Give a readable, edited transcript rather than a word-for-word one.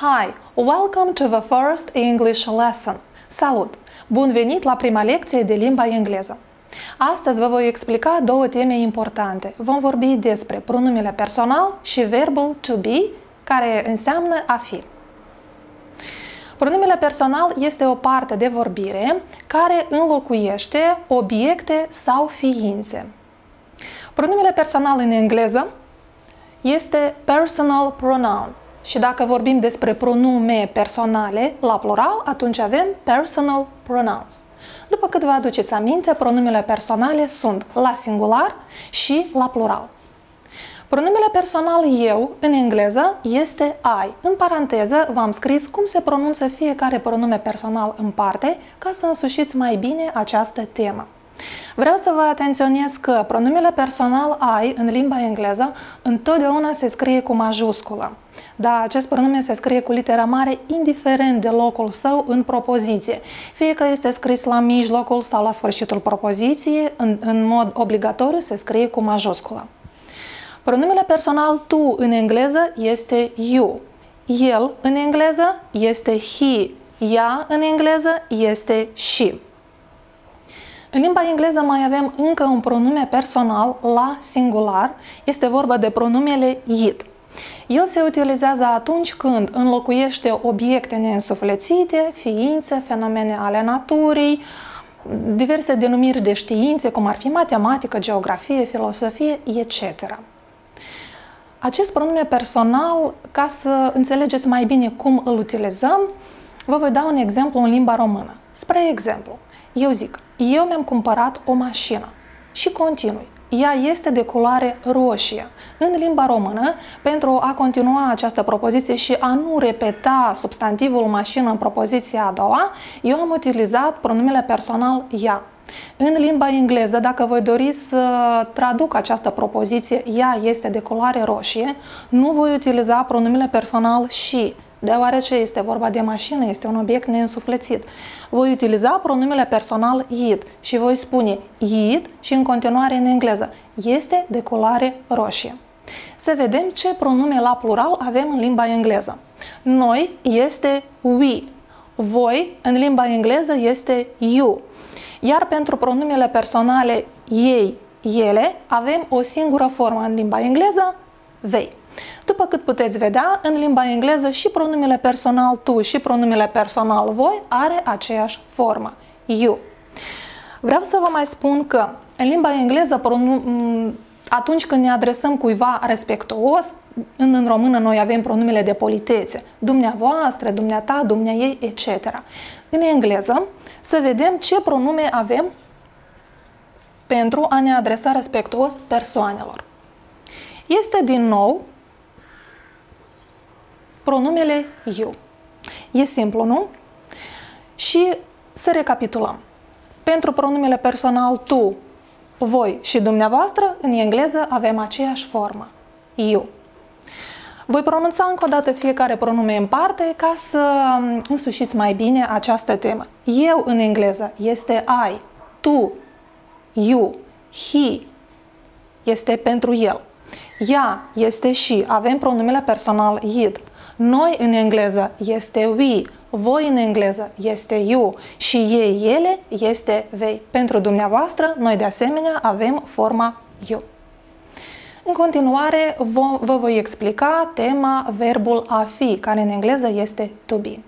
Hi, welcome to the first English lesson. Salut! Bun venit la prima lecție de limba engleză. Astăzi vă voi explica două teme importante. Vom vorbi despre pronumele personal și verbul to be, care înseamnă a fi. Pronumele personal este o parte de vorbire care înlocuiește obiecte sau ființe. Pronumele personal în engleză este personal pronoun. Și dacă vorbim despre pronume personale la plural, atunci avem personal pronouns. După cât vă aduceți aminte, pronumele personale sunt la singular și la plural. Pronumele personal eu, în engleză, este I. În paranteză v-am scris cum se pronunță fiecare pronume personal în parte, ca să însușiți mai bine această temă. Vreau să vă atenționez că pronumele personal I în limba engleză întotdeauna se scrie cu majusculă. Da, acest pronume se scrie cu litera mare indiferent de locul său în propoziție. Fie că este scris la mijlocul sau la sfârșitul propoziției, în mod obligatoriu se scrie cu majusculă. Pronumele personal tu în engleză este you. El în engleză este he. Ea în engleză este she. În limba engleză mai avem încă un pronume personal la singular, este vorba de pronumele it. El se utilizează atunci când înlocuiește obiecte neînsuflețite, ființe, fenomene ale naturii, diverse denumiri de științe, cum ar fi matematică, geografie, filosofie, etc. Acest pronume personal, ca să înțelegeți mai bine cum îl utilizăm, vă voi da un exemplu în limba română. Spre exemplu, eu zic, eu mi-am cumpărat o mașină și continui. Ea este de culoare roșie. În limba română, pentru a continua această propoziție și a nu repeta substantivul mașină în propoziția a doua, eu am utilizat pronumele personal ea. În limba engleză, dacă voi dori să traduc această propoziție, ea este de culoare roșie, nu voi utiliza pronumele personal she, deoarece este vorba de mașină, este un obiect neînsuflețit. Voi utiliza pronumele personal it și voi spune it și în continuare în engleză este de culoare roșie. Să vedem ce pronume la plural avem în limba engleză. Noi este we, voi în limba engleză este you. Iar pentru pronumele personale ei, ele, avem o singură formă în limba engleză, they. După cât puteți vedea, în limba engleză și pronumele personal tu și pronumele personal voi are aceeași formă, you. Vreau să vă mai spun că în limba engleză, atunci când ne adresăm cuiva respectuos, în română noi avem pronumele de politețe, dumneavoastră, dumneata, dumneaei, etc. În engleză, să vedem ce pronume avem pentru a ne adresa respectuos persoanelor. Este din nou pronumele you. E simplu, nu? Și să recapitulăm. Pentru pronumele personal tu, voi și dumneavoastră, în engleză avem aceeași formă, you. Voi pronunța încă o dată fiecare pronume în parte ca să însușiți mai bine această temă. Eu în engleză este I, tu, you, he este pentru el. Ea este she, avem pronumele personal it. Noi în engleză este we, voi în engleză este you și ei, ele este they. Pentru dumneavoastră, noi de asemenea avem forma you. În continuare, vă voi explica tema verbul a fi, care în engleză este to be.